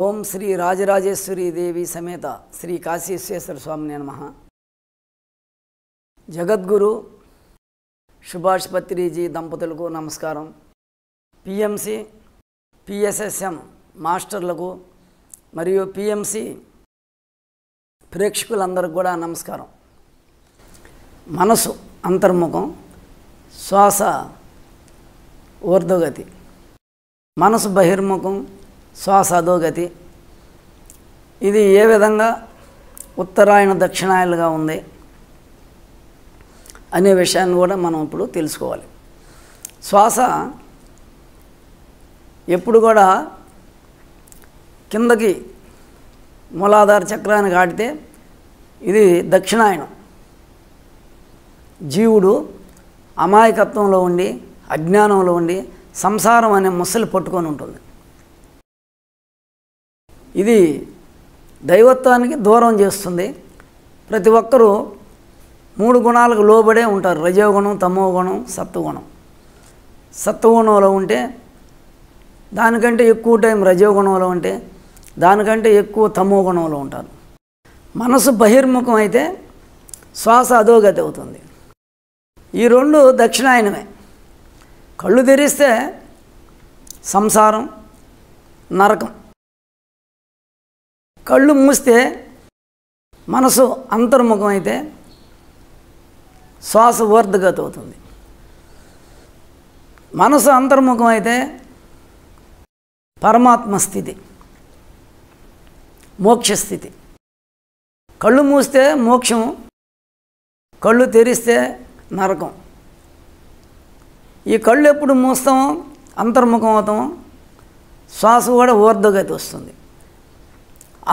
ఓం శ్రీ రాజరాజేశ్వరి దేవి సమేత శ్రీ కాశీ విశ్వేశ్వర స్వామినే నమః. జగద్గురు సుభాష్ పత్రిజీ దంపతులకు నమస్కారం. పిఎంసి పిఎస్ఎస్ఎం మాస్టర్లకు మరియు పిఎంసి ప్రేక్షకులందరికీ కూడా నమస్కారం. మనసు అంతర్ముఖం, శ్వాస ఊర్ధ్వగతి, మనసు బహిర్ముఖం, శ్వాస అధోగతి. ఇది ఏ విధంగా ఉత్తరాయణ దక్షిణాయనలుగా ఉంది అనే విషయాన్ని కూడా మనం ఇప్పుడు తెలుసుకోవాలి. శ్వాస ఎప్పుడు కూడా కిందకి మూలాధార చక్రానికి ఆడితే ఇది దక్షిణాయనం. జీవుడు అమాయకత్వంలో ఉండి అజ్ఞానంలో ఉండి సంసారం అనే ముసలి పట్టుకొని ఉంటుంది. ఇది దైవత్వానికి దూరం చేస్తుంది. ప్రతి ఒక్కరూ మూడు గుణాలకు లోబడే ఉంటారు: రజోగుణం, తమోగుణం, సత్వగుణం. సత్వగుణంలో ఉంటే దానికంటే ఎక్కువ టైం రజోగుణంలో ఉంటే దానికంటే ఎక్కువ తమోగుణంలో ఉంటారు. మనసు బహిర్ముఖం అయితే శ్వాస అధోగతి అవుతుంది. ఈ రెండు దక్షిణాయనమే. కళ్ళు తెరిస్తే సంసారం, నరకం. కళ్ళు మూస్తే మనసు అంతర్ముఖం అయితే శ్వాస ఊర్ధ్వగతి అవుతుంది. మనసు అంతర్ముఖం అయితే పరమాత్మ స్థితి, మోక్షస్థితి. కళ్ళు మూస్తే మోక్షం, కళ్ళు తెరిస్తే నరకం. ఈ కళ్ళు ఎప్పుడు మూస్తామో అంతర్ముఖం అవుతామో శ్వాస కూడా ఊర్ధ్వగతి వస్తుంది.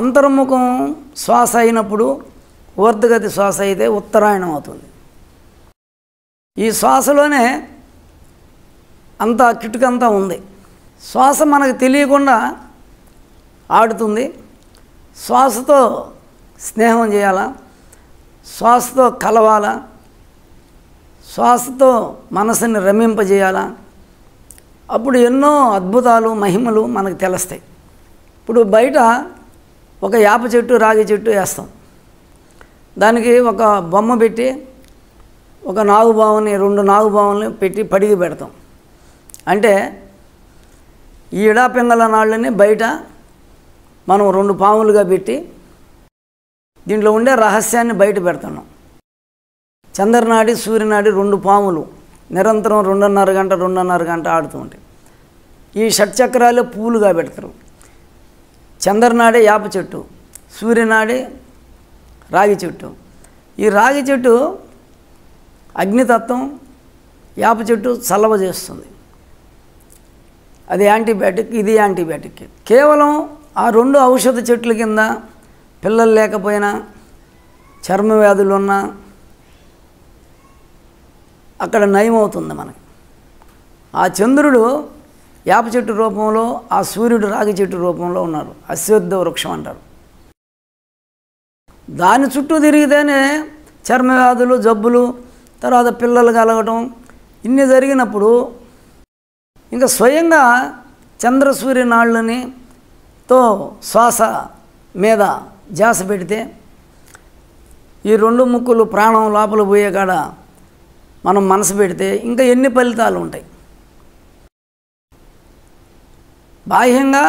అంతర్ముఖం శ్వాస అయినప్పుడు ఊర్ధ్వగతి శ్వాస అయితే ఉత్తరాయణం అవుతుంది. ఈ శ్వాసలోనే అంతా కిటుకంతా ఉంది. శ్వాస మనకు తెలియకుండా ఆడుతుంది. శ్వాసతో స్నేహం చేయాలా, శ్వాసతో కలవాలా, శ్వాసతో మనసుని రమింపజేయాలా, అప్పుడు ఎన్నో అద్భుతాలు మహిమలు మనకు తెలుస్తాయి. ఇప్పుడు బయట ఒక యాప చెట్టు, రాగి చెట్టు వేస్తాం. దానికి ఒక బొమ్మ పెట్టి ఒక నాగుబావుని, రెండు నాగుబావుల్ని పెట్టి పడిగి పెడతాం. అంటే ఈ ఇడాపింగళ నాళ్ళని బయట మనం రెండు పాములుగా పెట్టి దీంట్లో ఉండే రహస్యాన్ని బయట పెడుతున్నాం. చంద్రనాడి, సూర్యనాడి రెండు పాములు నిరంతరం 2.5 గంట ఆడుతూ ఉంటాయి. ఈ షట్చక్రాలే పూలుగా పెడతారు. చంద్రనాడే యాప చెట్టు, సూర్యనాడే రాగి చెట్టు. ఈ రాగి చెట్టు అగ్నితత్వం, యాప చెట్టు చలవ చేస్తుంది. అది యాంటీబయాటిక్, ఇది యాంటీబయాటిక్. కేవలం ఆ రెండు ఔషధ చెట్ల కింద పిల్లలు లేకపోయినా, చర్మ వ్యాధులు ఉన్నా అక్కడ నయం అవుతుంది మనకి. ఆ చంద్రుడు యాప చెట్టు రూపంలో, ఆ సూర్యుడు రాగి చెట్టు రూపంలో ఉన్నారు. అశ్వత్థ వృక్షం అంటారు. దాని చుట్టూ తిరిగితేనే చర్మ వ్యాధులు, జబ్బులు, తర్వాత పిల్లలు కలగటం ఇన్ని జరిగినప్పుడు ఇంకా స్వయంగా చంద్ర సూర్య నాళ్ళని తో శ్వాస మీద ధ్యాస పెడితే ఈ రెండు ముక్కులు ప్రాణం లోపల పోయే కాడ మనం మనసు పెడితే ఇంకా ఎన్ని ఫలితాలు ఉంటాయి. బాహ్యంగా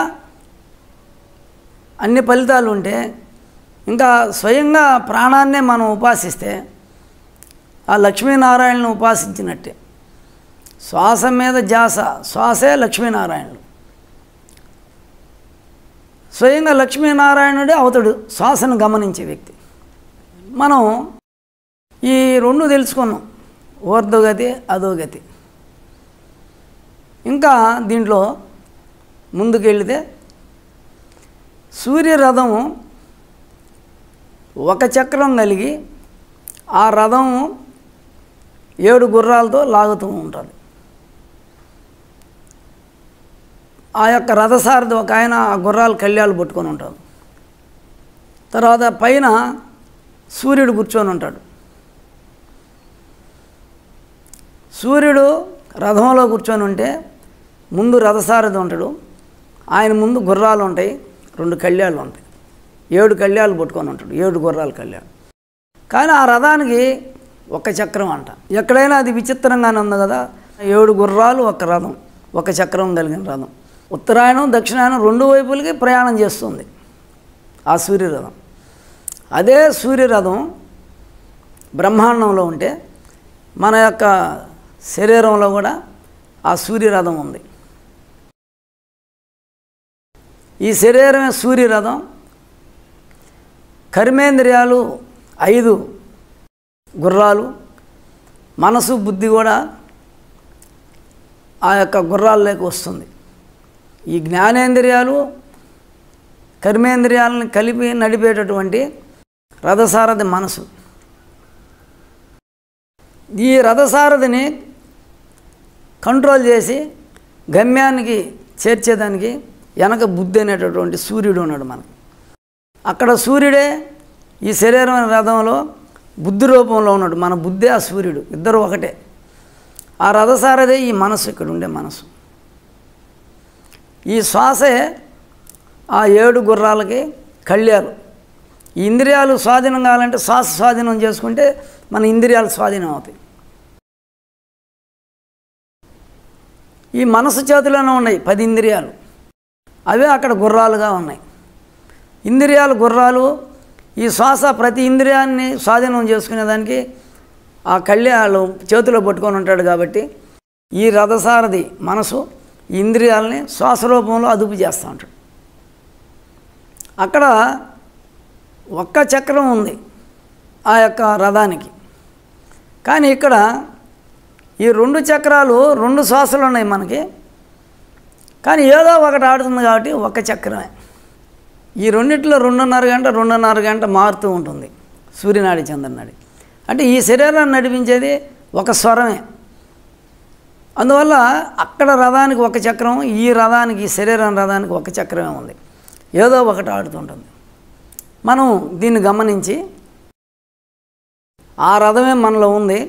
అన్ని ఫలితాలు ఉంటే ఇంకా స్వయంగా ప్రాణాన్నే మనం ఉపాసిస్తే ఆ లక్ష్మీనారాయణను ఉపాసించినట్టే. శ్వాస మీద ధ్యాస, శ్వాసే లక్ష్మీనారాయణుడు. స్వయంగా లక్ష్మీనారాయణుడే అవుతాడు శ్వాసను గమనించే వ్యక్తి. మనం ఈ రెండు తెలుసుకున్నాం: ఊర్ధ్వగతి, అధోగతి. ఇంకా దీంట్లో ముందుకెళ్తే సూర్యరథం ఒక చక్రం కలిగి ఆ రథం 7 గుర్రాలతో లాగుతూ ఉంటుంది. ఆ యొక్క రథసారథి ఒక ఆయన ఆ గుర్రాలు కళ్యాలు పట్టుకొని ఉంటాడు. తర్వాత పైన సూర్యుడు కూర్చొని ఉంటాడు. సూర్యుడు రథంలో కూర్చొని ఉంటే ముందు రథసారథి ఉంటాడు, ఆయన ముందు గుర్రాలు ఉంటాయి, 2 కళ్యాలు ఉంటాయి. 7 కళ్యాలు పట్టుకొని ఉంటాడు, 7 గుర్రాల కళ్యాలు. కానీ ఆ రథానికి ఒక చక్రం అంట. ఎక్కడైనా అది విచిత్రంగానే ఉంది కదా, 7 గుర్రాలు ఒక రథం, ఒక చక్రం కలిగిన రథం. ఉత్తరాయణం దక్షిణాయనం 2 వైపులకి ప్రయాణం చేస్తుంది ఆ సూర్యరథం. అదే సూర్యరథం బ్రహ్మాండంలో ఉంటే మన యొక్క శరీరంలో కూడా ఆ సూర్యరథం ఉంది. ఈ శరీరమే సూర్యరథం. కర్మేంద్రియాలు 5 గుర్రాలు, మనసు బుద్ధి కూడా ఆ యొక్క గుర్రాల్లోకి వస్తుంది. ఈ జ్ఞానేంద్రియాలు కర్మేంద్రియాలను కలిపి నడిపేటటువంటి రథసారథి మనసు. ఈ రథసారథిని కంట్రోల్ చేసి గమ్యానికి చేర్చేదానికి వెనక బుద్ధి అనేటటువంటి సూర్యుడు ఉన్నాడు మనకు. అక్కడ సూర్యుడే ఈ శరీరం రథంలో బుద్ధి రూపంలో ఉన్నాడు. మన బుద్ధి ఆ సూర్యుడు, ఇద్దరు ఒకటే. ఆ రథసారథే ఈ మనసు, ఇక్కడ ఉండే మనసు. ఈ శ్వాసే ఆ 7 గుర్రాలకి కళ్యాలు. ఈ ఇంద్రియాలు స్వాధీనం కావాలంటే శ్వాస స్వాధీనం చేసుకుంటే మన ఇంద్రియాలు స్వాధీనం అవుతాయి. ఈ మనసు చేతిలోనే ఉన్నాయి 10 ఇంద్రియాలు, అవే అక్కడ గుర్రాలుగా ఉన్నాయి. ఇంద్రియాలు గుర్రాలు. ఈ శ్వాస ప్రతి ఇంద్రియాన్ని స్వాధీనం చేసుకునేదానికి ఆ కళ్యాలు చేతిలో పట్టుకొని ఉంటాడు. కాబట్టి ఈ రథసారథి మనసు ఈ ఇంద్రియాలని శ్వాస రూపంలో అదుపు చేస్తూ ఉంటాడు. అక్కడ ఒక్క చక్రం ఉంది ఆ యొక్క రథానికి. కానీ ఇక్కడ ఈ 2 చక్రాలు, 2 శ్వాసలు ఉన్నాయి మనకి. కానీ ఏదో ఒకటి ఆడుతుంది కాబట్టి ఒక్క చక్రమే. ఈ రెండిట్లో 2.5 గంట మారుతూ ఉంటుంది సూర్యనాడి చంద్రనాడి. అంటే ఈ శరీరాన్ని నడిపించేది ఒక స్వరమే. అందువల్ల అక్కడ రథానికి ఒక చక్రం, ఈ రథానికి, ఈ శరీరం రథానికి ఒక చక్రమే ఉంది. ఏదో ఒకటి ఆడుతుంటుంది. మనం దీన్ని గమనించి ఆ రథమే మనలో ఉంది.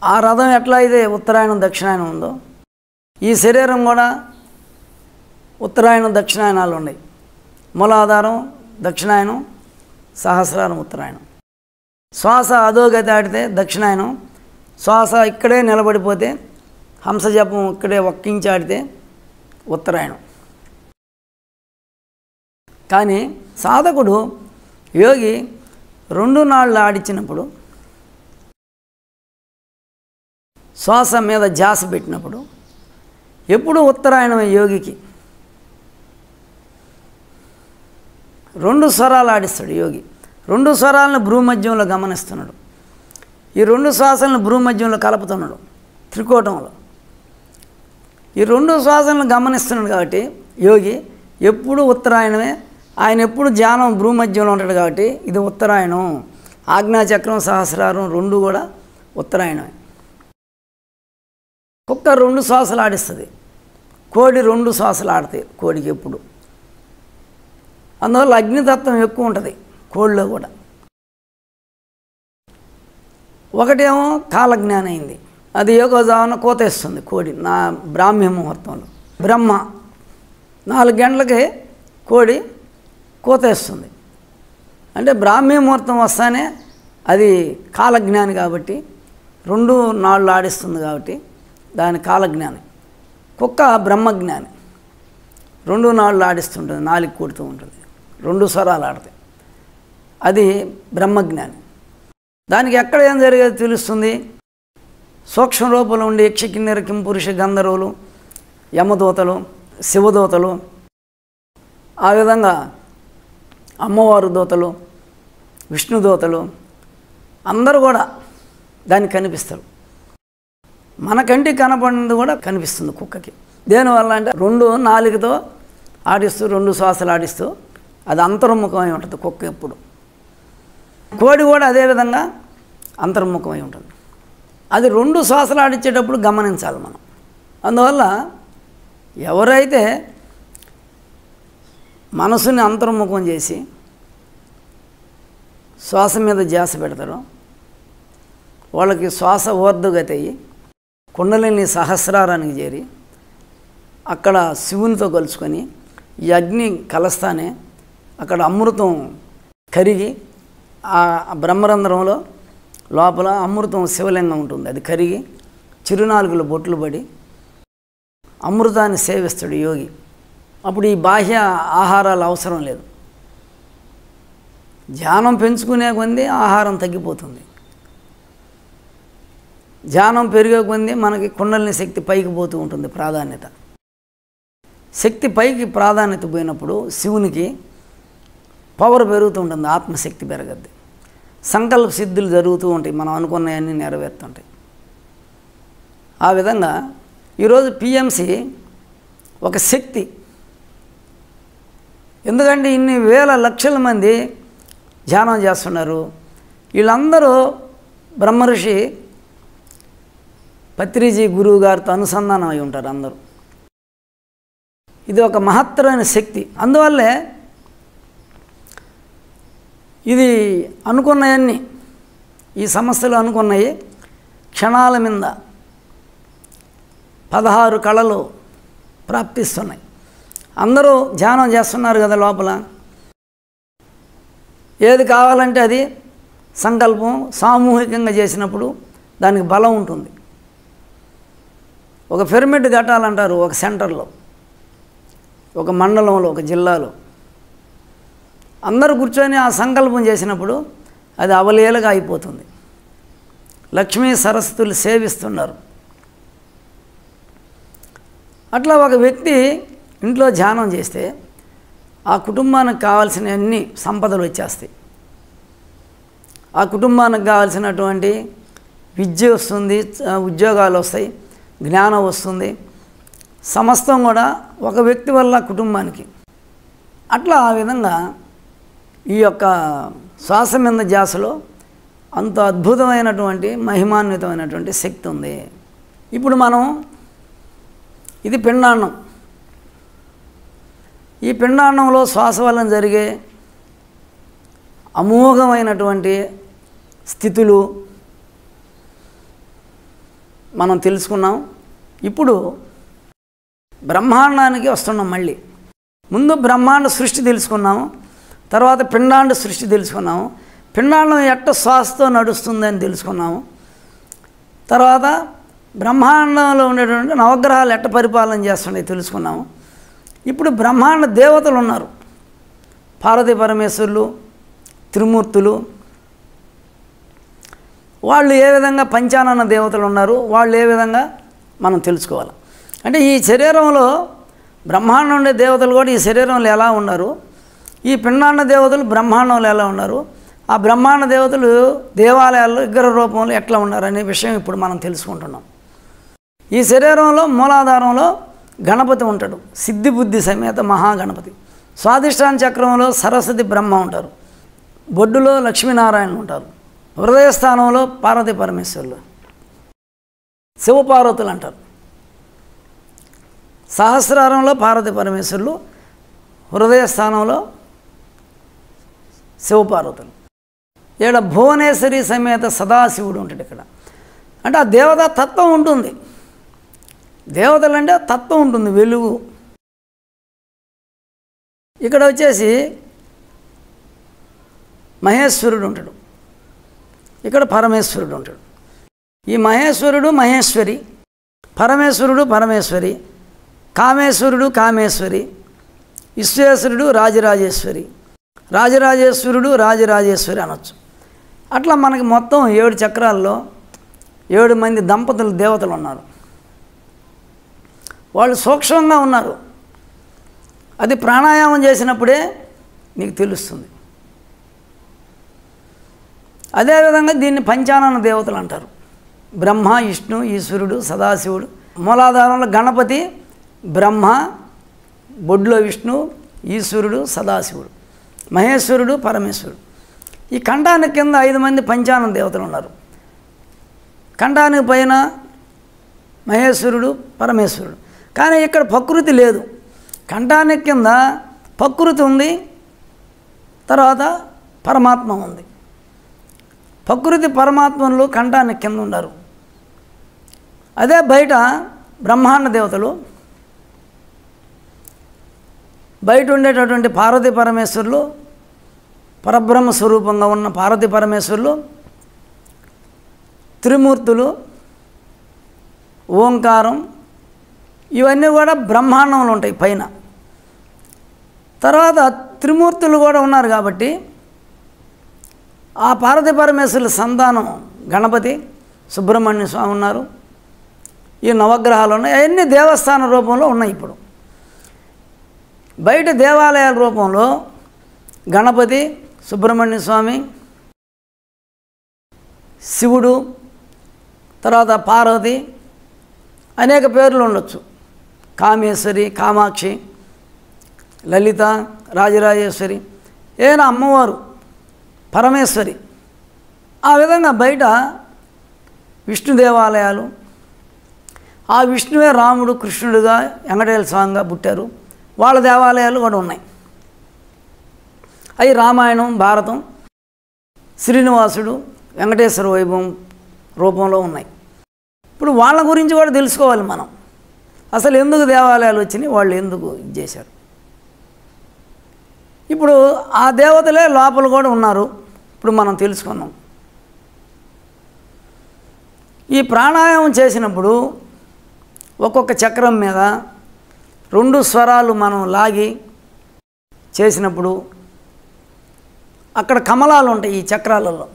ఆ రథం ఎట్లా అయితే ఉత్తరాయణం దక్షిణాయనం ఉందో ఈ శరీరం కూడా ఉత్తరాయణం దక్షిణాయనాలు ఉన్నాయి. మూలాధారం దక్షిణాయనం, సహస్రారం ఉత్తరాయణం. శ్వాస అధోగతి ఆడితే దక్షిణాయనం, శ్వాస ఇక్కడే నిలబడిపోతే హంసజపం ఇక్కడే ఒక్కించి ఆడితే ఉత్తరాయణం. కానీ సాధకుడు యోగి 2 నాళ్ళు ఆడించినప్పుడు, శ్వాస మీద ధ్యాస పెట్టినప్పుడు ఎప్పుడు ఉత్తరాయణం యోగికి 2 స్వరాలు ఆడిస్తాడు యోగి. 2 స్వరాలను భ్రూమధ్యంలో గమనిస్తున్నాడు. ఈ 2 శ్వాసలను భ్రూమధ్యంలో కలుపుతున్నాడు త్రికోటంలో. ఈ 2 శ్వాసలను గమనిస్తున్నాడు కాబట్టి యోగి ఎప్పుడు ఉత్తరాయణమే. ఆయన ఎప్పుడు ధ్యానం భ్రూమధ్యంలో ఉంటాడు కాబట్టి ఇది ఉత్తరాయణం. ఆజ్ఞాచక్రం, సహస్రారం 2 కూడా ఉత్తరాయణమే. కుక్క 2 శ్వాసలు ఆడిస్తుంది, కోడి 2 శ్వాసలు ఆడతాయి కోడికి ఎప్పుడు. అందువల్ల అగ్నితత్వం ఎక్కువ ఉంటుంది కోడిలో కూడా. ఒకటేమో కాలజ్ఞానం అయింది, అది యోగోజావన కోతేస్తుంది కోడి నా బ్రాహ్మీ ముహూర్తంలో. బ్రహ్మ 4 గంటలకే కోడి కోతేస్తుంది. అంటే బ్రాహ్మీ ముహూర్తం వస్తానే అది కాలజ్ఞాని కాబట్టి 2 నాళ్ళు ఆడిస్తుంది కాబట్టి దాని కాలజ్ఞాని. కుక్క బ్రహ్మజ్ఞాని, 2 నాళ్ళు ఆడిస్తుంటుంది, 4 కూడుతూ ఉంటుంది, 2 స్వరాలు ఆడతాయి, అది బ్రహ్మజ్ఞాని. దానికి ఎక్కడ ఏం జరిగేది తెలుస్తుంది. సూక్ష్మ రూపంలో ఉండి యక్ష కిన్నెర కింపురుష గంధర్వులు, యమదూతలు, శివదూతలు, ఆ విధంగా అమ్మవారు దూతలు, విష్ణుదూతలు అందరూ కూడా దానికి కనిపిస్తారు. మన కంటికి కనపడినది కూడా కనిపిస్తుంది కుక్కకి. దేనివల్ల అంటే 2 నాలుగుతో ఆడిస్తూ 2 శ్వాసలు ఆడిస్తూ అది అంతర్ముఖమై ఉంటుంది కుక్క ఎప్పుడు. కోడి కూడా అదేవిధంగా అంతర్ముఖమై ఉంటుంది. అది 2 శ్వాసలు ఆడించేటప్పుడు గమనించాలి మనం. అందువల్ల ఎవరైతే మనసుని అంతర్ముఖం చేసి శ్వాస మీద ధ్యాస పెడతారో వాళ్ళకి శ్వాస ఊర్ధ్వగతి అయ్యి కుండలిని సహస్రారానికి చేరి అక్కడ శివునితో కలుసుకొని ఈ అగ్ని కలస్తానే అక్కడ అమృతం కరిగి ఆ బ్రహ్మరంధ్రంలో లోపల అమృతం శివలింగం ఉంటుంది. అది కరిగి చిరునాలుగులు బొట్లు పడి అమృతాన్ని సేవిస్తాడు యోగి. అప్పుడు ఈ బాహ్య ఆహారాలు అవసరం లేదు. ధ్యానం పెంచుకునే కొద్దీ ఆహారం తగ్గిపోతుంది. ధ్యానం పెరిగే కొద్దీ మనకి కుండలిని శక్తి పైకి పోతూ ఉంటుంది. ప్రాధాన్యత శక్తి పైకి ప్రాధాన్యత పోయినప్పుడు శివునికి పవర్ పెరుగుతూ ఉంటుంది, ఆత్మశక్తి పెరగద్ది, సంకల్ప సిద్ధులు జరుగుతూ ఉంటాయి, మనం అనుకున్నవన్నీ నెరవేరుతుంటాయి. ఆ విధంగా ఈరోజు పిఎంసి ఒక శక్తి. ఎందుకంటే ఇన్ని వేల లక్షల మంది ధ్యానం చేస్తున్నారు. వీళ్ళందరూ బ్రహ్మర్షి పత్రిజీ గురువు గారితో అనుసంధానం అయి ఉంటారు అందరూ. ఇది ఒక మహత్తరమైన శక్తి. అందువల్లే ఇది అనుకున్నవన్నీ, ఈ సమస్యలు అనుకున్నవి క్షణాల మీద 16 కళలు ప్రాప్తిస్తున్నాయి. అందరూ ధ్యానం చేస్తున్నారు కదా లోపల. ఏది కావాలంటే అది సంకల్పం సామూహికంగా చేసినప్పుడు దానికి బలం ఉంటుంది. ఒక పిరమిడ్ కట్టాలంటారు ఒక సెంటర్లో, ఒక మండలంలో, ఒక జిల్లాలో. అందరూ కూర్చొని ఆ సంకల్పం చేసినప్పుడు అది అవలీలగా అయిపోతుంది. లక్ష్మీ సరస్వతులు సేవిస్తున్నారు. అట్లా ఒక వ్యక్తి ఇంట్లో ధ్యానం చేస్తే ఆ కుటుంబానికి కావాల్సిన అన్ని సంపదలు వచ్చేస్తాయి. ఆ కుటుంబానికి కావాల్సినటువంటి విద్య వస్తుంది, ఉద్యోగాలు వస్తాయి, జ్ఞానం వస్తుంది, సమస్తం కూడా ఒక వ్యక్తి వల్ల కుటుంబానికి. అట్లా ఆ విధంగా ఈ యొక్క శ్వాస మీద ధ్యాసలో అంత అద్భుతమైనటువంటి మహిమాన్వితమైనటువంటి శక్తి ఉంది. ఇప్పుడు మనం ఇది పిండాండం. ఈ పిండాండంలో శ్వాస వలన జరిగే అమోఘమైనటువంటి స్థితులు మనం తెలుసుకున్నాం. ఇప్పుడు బ్రహ్మాండానికి వస్తున్నాం. మళ్ళీ ముందు బ్రహ్మాండ సృష్టి తెలుసుకున్నాము, తర్వాత పిండాండ సృష్టి తెలుసుకున్నాము. పిండాండం ఎట్ట శ్వాసతో నడుస్తుందని తెలుసుకున్నాము. తర్వాత బ్రహ్మాండంలో ఉండేటువంటి నవగ్రహాలు ఎట్ట పరిపాలన చేస్తుండే తెలుసుకున్నాము. ఇప్పుడు బ్రహ్మాండ దేవతలు ఉన్నారు, పార్వతీ పరమేశ్వరులు, త్రిమూర్తులు. వాళ్ళు ఏ విధంగా పంచానన దేవతలు ఉన్నారు, వాళ్ళు ఏ విధంగా మనం తెలుసుకోవాలి. అంటే ఈ శరీరంలో బ్రహ్మాండం ఉండే దేవతలు కూడా ఈ శరీరంలో ఎలా ఉన్నారు, ఈ పిండాండ దేవతలు బ్రహ్మాండంలో ఎలా ఉన్నారు, ఆ బ్రహ్మాండ దేవతలు దేవాలయాల్లో విగ్రహ రూపంలో ఎట్లా ఉన్నారు అనే విషయం ఇప్పుడు మనం తెలుసుకుంటున్నాం. ఈ శరీరంలో మూలాధారంలో గణపతి ఉంటాడు, సిద్ధి బుద్ధి సమేత మహాగణపతి. స్వాధిష్టాన చక్రంలో సరస్వతి బ్రహ్మ ఉంటారు, బొడ్డులో లక్ష్మీనారాయణ ఉంటారు, హృదయస్థానంలో పార్వతీ పరమేశ్వరులు, శివపార్వతులు అంటారు. సహస్రారంలో పార్వతీ పరమేశ్వరులు, హృదయస్థానంలో శివపార్వతులు. ఇక్కడ భువనేశ్వరి సమేత సదాశివుడు ఉంటాడు. ఇక్కడ అంటే ఆ దేవతా తత్వం ఉంటుంది. దేవతలు అంటే తత్వం ఉంటుంది, వెలుగు. ఇక్కడ వచ్చేసి మహేశ్వరుడు ఉంటాడు, ఇక్కడ పరమేశ్వరుడు ఉంటాడు. ఈ మహేశ్వరుడు మహేశ్వరి, పరమేశ్వరుడు పరమేశ్వరి, కామేశ్వరుడు కామేశ్వరి, విశ్వేశ్వరుడు రాజరాజేశ్వరి, రాజరాజేశ్వరుడు రాజరాజేశ్వరి అనొచ్చు. అట్లా మనకి మొత్తం 7 చక్రాల్లో 7 మంది దంపతులు దేవతలు ఉన్నారు. వాళ్ళు సూక్ష్మంగా ఉన్నారు. అది ప్రాణాయామం చేసినప్పుడే నీకు తెలుస్తుంది. అదేవిధంగా దీన్ని పంచానన దేవతలు అంటారు. బ్రహ్మ, విష్ణు, ఈశ్వరుడు, సదాశివుడు. మూలాధారంలో గణపతి, బ్రహ్మ, బొడ్లో విష్ణు, ఈశ్వరుడు, సదాశివుడు, మహేశ్వరుడు, పరమేశ్వరుడు. ఈ కంఠానికి కింద 5 మంది పంచానన దేవతలు ఉన్నారు. కంఠానికి పైన మహేశ్వరుడు, పరమేశ్వరుడు. కానీ ఇక్కడ ప్రకృతి లేదు. కంఠానికి కింద ప్రకృతి ఉంది, తర్వాత పరమాత్మ ఉంది. ప్రకృతి పరమాత్మలు కంఠానికి కింద ఉన్నారు. అదే బయట బ్రహ్మాండ దేవతలు బయట ఉండేటటువంటి పార్వతీ పరమేశ్వరులు, పరబ్రహ్మ స్వరూపంగా ఉన్న పార్వతీ పరమేశ్వరులు, త్రిమూర్తులు, ఓంకారం, ఇవన్నీ కూడా బ్రహ్మాండంలో ఉంటాయి పైన. తర్వాత త్రిమూర్తులు కూడా ఉన్నారు కాబట్టి ఆ పార్వతీ పరమేశ్వరుల సంతానం గణపతి, సుబ్రహ్మణ్య స్వామి ఉన్నారు. ఈ నవగ్రహాలు ఉన్నాయి. అవన్నీ దేవస్థాన రూపంలో ఉన్నాయి. ఇప్పుడు బయట దేవాలయాల రూపంలో గణపతి, సుబ్రహ్మణ్య స్వామి, శివుడు, తర్వాత పార్వతి, అనేక పేర్లు ఉండొచ్చు. కామేశ్వరి, కామాక్షి, లలిత, రాజరాజేశ్వరి, ఏదైనా అమ్మవారు, పరమేశ్వరి. ఆ విధంగా బయట విష్ణు దేవాలయాలు, ఆ విష్ణువే రాముడు, కృష్ణుడుగా, వెంకటేశ్వర స్వామిగా పుట్టారు. వాళ్ళ దేవాలయాలు కూడా ఉన్నాయి. అవి రామాయణం, భారతం, శ్రీనివాసుడు, వెంకటేశ్వర వైభవం రూపంలో ఉన్నాయి. ఇప్పుడు వాళ్ళ గురించి కూడా తెలుసుకోవాలి మనం. అసలు ఎందుకు దేవాలయాలు వచ్చినాయి, వాళ్ళు ఎందుకు ఇది చేశారు. ఇప్పుడు ఆ దేవతలే లోపల కూడా ఉన్నారు. ఇప్పుడు మనం తెలుసుకున్నాం. ఈ ప్రాణాయామం చేసినప్పుడు ఒక్కొక్క చక్రం మీద 2 స్వరాలు మనం లాగి చేసినప్పుడు అక్కడ కమలాలు ఉంటాయి. ఈ చక్రాలలో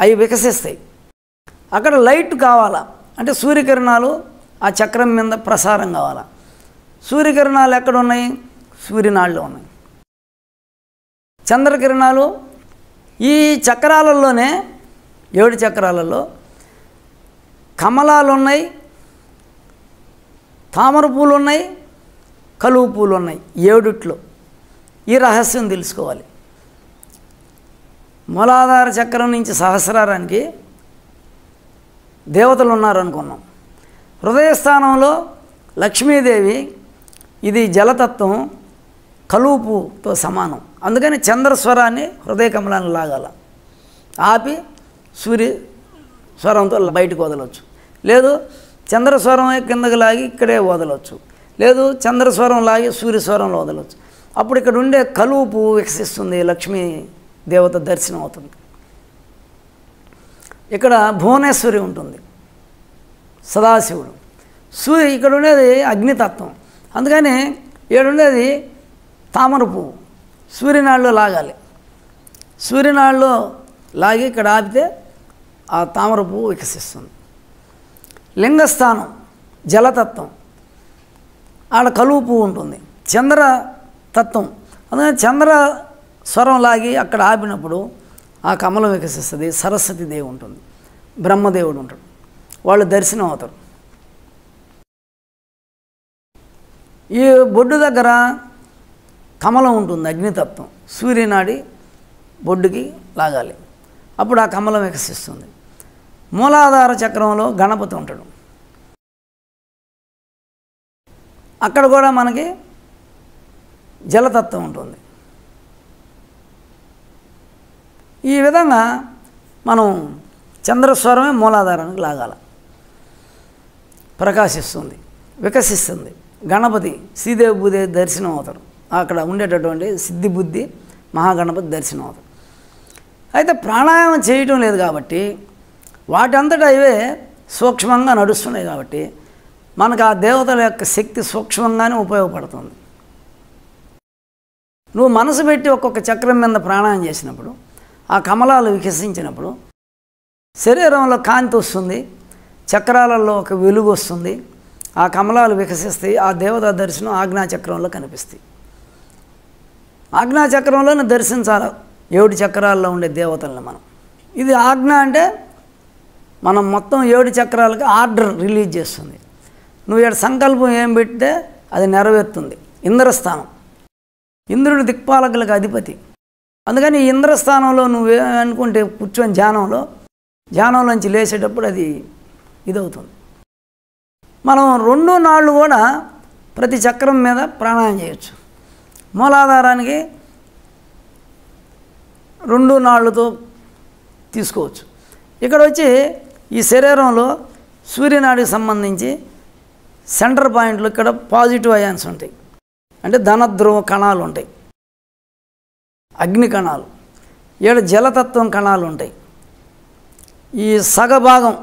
అవి వికసిస్తాయి. అక్కడ లైట్ కావాలా అంటే సూర్యకిరణాలు ఆ చక్రం మీద ప్రసారం కావాలా. సూర్యకిరణాలు ఎక్కడ ఉన్నాయి? సూర్యనాడిలో ఉన్నాయి. చంద్రకిరణాలు ఈ చక్రాలలోనే 7 చక్రాలలో కమలాలు ఉన్నాయి, తామర పూలు ఉన్నాయి, కలువ పూలు ఉన్నాయి. 7ట్లో ఈ రహస్యం తెలుసుకోవాలి. మూలాధార చక్రం నుంచి సహస్రారానికి దేవతలు ఉన్నారనుకున్నాం. హృదయస్థానంలో లక్ష్మీదేవి, ఇది జలతత్వం, కలుపుతో సమానం. అందుకని చంద్రస్వరాన్ని హృదయ కమలాన్ని లాగాల. ఆపి సూర్య స్వరంతో బయటకు వదలవచ్చు. లేదు చంద్రస్వరం కిందకి లాగి ఇక్కడే వదలవచ్చు. లేదు చంద్రస్వరం లాగి సూర్యస్వరంలో వదలవచ్చు. అప్పుడు ఇక్కడ ఉండే కలుపు వికసిస్తుంది, లక్ష్మీ దేవత దర్శనం అవుతుంది. ఇక్కడ భువనేశ్వరి ఉంటుంది, సదాశివుడు. ఇక్కడ ఉండేది అగ్నితత్వం. అందుకని ఏడుండేది తామర పువ్వు. సూర్యనాడిలో లాగాలి. సూర్యనాడిలో లాగి ఇక్కడ ఆపితే ఆ తామర పువ్వు వికసిస్తుంది. లింగస్థానం జలతత్వం, ఆడ కలువ పువ్వు ఉంటుంది. చంద్రతత్వం, అందుకని చంద్ర స్వరం లాగి అక్కడ ఆపినప్పుడు ఆ కమలం వికసిస్తుంది. సరస్వతి దేవి ఉంటుంది, బ్రహ్మదేవుడు ఉంటాడు, వాళ్ళు దర్శనం అవుతారు. ఈ బొడ్డు దగ్గర కమలం ఉంటుంది, అగ్నితత్వం. సూర్యనాడి బొడ్డుకి లాగాలి, అప్పుడు ఆ కమలం వికసిస్తుంది. మూలాధార చక్రంలో గణపతి ఉంటాడు. అక్కడ కూడా మనకి జలతత్వం ఉంటుంది. ఈ విధంగా మనం చంద్రస్వరమే మూలాధారానికి లాగాల. ప్రకాశిస్తుంది, వికసిస్తుంది. గణపతి శ్రీదేవి భూదేవి దర్శనం అవుతారు. అక్కడ ఉండేటటువంటి సిద్ధి బుద్ధి మహాగణపతి దర్శనం అవుతారు. అయితే ప్రాణాయామం చేయటం లేదు కాబట్టి వాటంతటా అవే సూక్ష్మంగా నడుస్తున్నాయి కాబట్టి మనకు ఆ దేవతల యొక్క శక్తి సూక్ష్మంగానే ఉపయోగపడుతుంది. నువ్వు మనసు పెట్టి ఒక్కొక్క చక్రం మీద ప్రాణాయామం చేసినప్పుడు ఆ కమలాలు వికసించినప్పుడు శరీరంలో కాంతి వస్తుంది, చక్రాలలో ఒక వెలుగు వస్తుంది, ఆ కమలాలు వికసిస్తాయి. ఆ దేవతా దర్శనం ఆజ్ఞాచక్రంలో కనిపిస్తాయి. ఆజ్ఞాచక్రంలోనే దర్శించాలి 7 చక్రాల్లో ఉండే దేవతలను మనం. ఇది ఆజ్ఞ అంటే మనం మొత్తం 7 చక్రాలకి ఆర్డర్ రిలీజ్ చేస్తుంది. నువ్వు ఇక్కడ సంకల్పం ఏం పెడితే అది నెరవేరుతుంది. ఇంద్రస్థానం, ఇంద్రుడు దిక్పాలకులకు అధిపతి. అందుకని ఇంద్రస్థానంలో నువ్వే అనుకుంటే కూర్చొని ధ్యానంలోంచి లేచేటప్పుడు అది ఇదవుతుంది. మనం 2 నాళ్ళు కూడా ప్రతి చక్రం మీద ప్రాణాయామం చేయొచ్చు. మూలాధారానికి 2 నాళ్ళతో తీసుకోవచ్చు. ఇక్కడ వచ్చి ఈ శరీరంలో సూర్యనాడికి సంబంధించి సెంటర్ పాయింట్లు ఇక్కడ పాజిటివ్ అయాన్స్ ఉంటాయి. అంటే ధనధ్రువ కణాలు ఉంటాయి, అగ్ని కణాలు. ఈడ జలతత్వం కణాలు ఉంటాయి. ఈ సగభాగం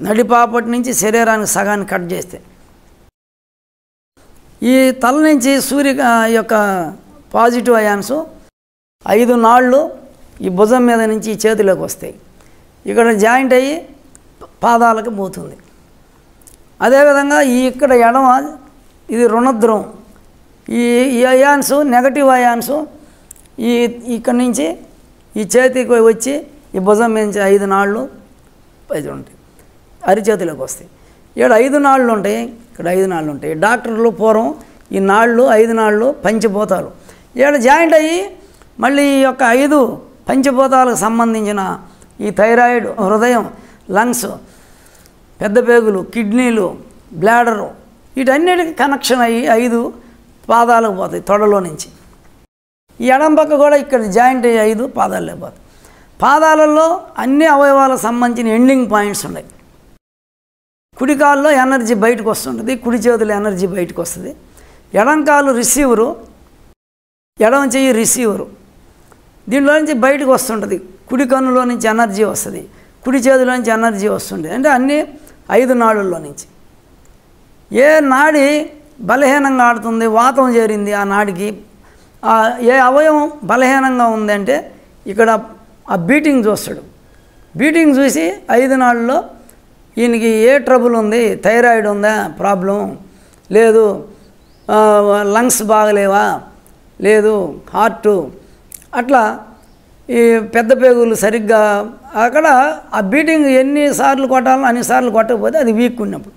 నడిపాపటి నుంచి శరీరానికి సగాన్ని కట్ చేస్తే ఈ తల నుంచి సూర్య యొక్క పాజిటివ్ అయాన్స్ 5 నాళ్ళు ఈ భుజం మీద నుంచి ఈ చేతిలోకి వస్తాయి. ఇక్కడ జాయింట్ అయ్యి పాదాలకు పోతుంది. అదేవిధంగా ఇక్కడ ఎడమ ఇది రుణధ్రువం. ఈ అయాన్స్ నెగటివ్ అయాన్స్ ఇక్కడి నుంచి ఈ చేతికి వచ్చి ఈ భుజం మీద నుంచి 5 నాళ్ళు పైది ఉంటాయి, అరిచేతిలోకి వస్తాయి. ఇక్కడ 5 నాళ్ళు ఉంటాయి, ఇక్కడ 5 నాళ్ళు ఉంటాయి. డాక్టర్లు పూర్వం ఈ నాళ్ళు 5 నాళ్ళు పంచభూతాలు ఇక్కడ జాయింట్ అయ్యి మళ్ళీ ఈ యొక్క 5 పంచభూతాలకు సంబంధించిన ఈ థైరాయిడ్, హృదయం, లంగ్స్, పెద్ద పేగులు, కిడ్నీలు, బ్లాడరు వీటన్నిటికి కనెక్షన్ అయ్యి 5 పాదాలకు పోతాయి తొడలో నుంచి. ఈ ఎడం పక్క కూడా ఇక్కడ జాయింట్ అయ్యి 5 పాదాలు పోతాయి. పాదాలలో అన్ని అవయవాలకు సంబంధించిన ఎండింగ్ పాయింట్స్ ఉన్నాయి. కుడి కాలులో ఎనర్జీ బయటకు వస్తుంటుంది, కుడి చేతులు ఎనర్జీ బయటకు వస్తుంది. ఎడం కాలు రిసీవరు, ఎడం చెయ్యి రిసీవరు. దీంట్లో నుంచి బయటకు వస్తుంటుంది. కుడి కన్నులో నుంచి ఎనర్జీ వస్తుంది, కుడి చేతిలో నుంచి ఎనర్జీ వస్తుంది. అంటే అన్నీ 5 నాడుల్లో నుంచి. ఏ నాడి బలహీనంగా ఆడుతుంది, వాతం చేరింది ఆ నాడికి, ఏ అవయవం బలహీనంగా ఉందంటే ఇక్కడ ఆ బీటింగ్ చూస్తాడు. బీటింగ్ చూసి 5 నాళ్ళలో ఈయనకి ఏ ట్రబుల్ ఉంది, థైరాయిడ్ ఉందా ప్రాబ్లం, లేదు లంగ్స్ బాగలేవా, లేదు హార్టు, అట్లా ఈ పెద్ద పేగులు సరిగ్గా అక్కడ ఆ బీటింగ్ ఎన్నిసార్లు కొట్టాలో అన్నిసార్లు కొట్టకపోతే అది వీక్ ఉన్నప్పుడు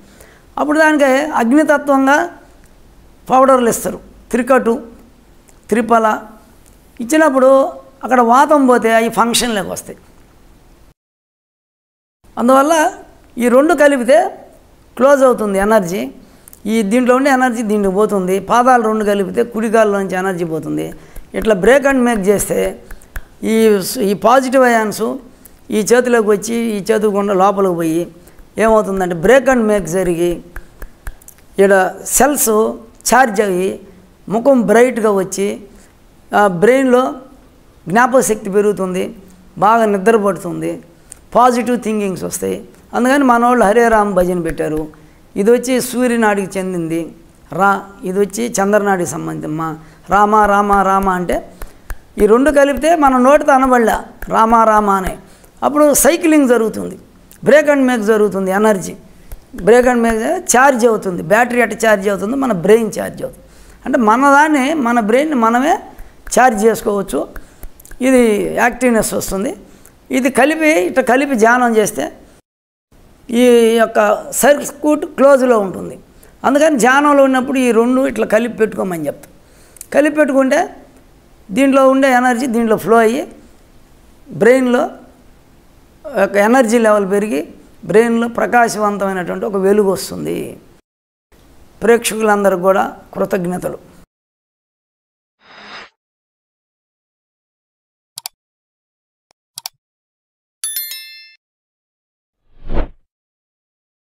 అప్పుడు దానికి అగ్నితత్వంగా పౌడర్లు ఇస్తారు. త్రికటు, త్రిపల ఇచ్చినప్పుడు అక్కడ వాతం పోతే అవి ఫంక్షన్లోకి వస్తాయి. అందువల్ల ఈ 2 కలిపితే క్లోజ్ అవుతుంది ఎనర్జీ. దీంట్లో ఉండే ఎనర్జీ దీంట్లో పోతుంది. పాదాలు 2 కలిపితే కుడికాల్లోంచి ఎనర్జీ పోతుంది. ఇట్లా బ్రేక్ అండ్ మేక్ చేస్తే ఈ పాజిటివ్ అయాన్స్ ఈ చేతిలోకి వచ్చి ఈ చేతి గుండా లోపలికి పోయి ఏమవుతుందంటే బ్రేక్ అండ్ మేక్ జరిగి ఇక్కడ సెల్స్ ఛార్జ్ అయ్యి ముఖం బ్రైట్గా వచ్చి బ్రెయిన్లో జ్ఞాపకశక్తి పెరుగుతుంది, బాగా నిద్రపడుతుంది, పాజిటివ్ థింకింగ్స్ వస్తాయి. అందుకని మన వాళ్ళు హరే రామ్ భజన పెట్టారు. ఇది వచ్చి సూర్యనాడికి చెందింది రా, ఇది వచ్చి చంద్రనాడికి సంబంధించి రామ రామ రామ అంటే ఈ 2 కలిపితే మన నోటితో అనబడలే రామ రామ అనే. అప్పుడు సైక్లింగ్ జరుగుతుంది, బ్రేక్ అండ్ మేక్ జరుగుతుంది. Energy break and make charge అవుతుంది. బ్యాటరీ అట్ట ఛార్జ్ అవుతుంది, మన బ్రెయిన్ ఛార్జ్ అవుతుంది. అంటే మన బ్రెయిన్ మనమే ఛార్జ్ చేసుకోవచ్చు. ఇది యాక్టివ్నెస్ వస్తుంది. ఇది ఇట్లా కలిపి ధ్యానం చేస్తే ఈ యొక్క సర్క్యూట్ క్లోజ్లో ఉంటుంది. అందుకని ధ్యానంలో ఉన్నప్పుడు ఈ 2 ఇట్లా కలిపి పెట్టుకోమని చెప్తాం. కలిపి పెట్టుకుంటే దీంట్లో ఉండే ఎనర్జీ దీంట్లో ఫ్లో అయ్యి బ్రెయిన్లో ఒక ఎనర్జీ లెవెల్ పెరిగి బ్రెయిన్లో ప్రకాశవంతమైనటువంటి ఒక వెలుగు వస్తుంది. ప్రేక్షకులందరికీ కూడా కృతజ్ఞతలు.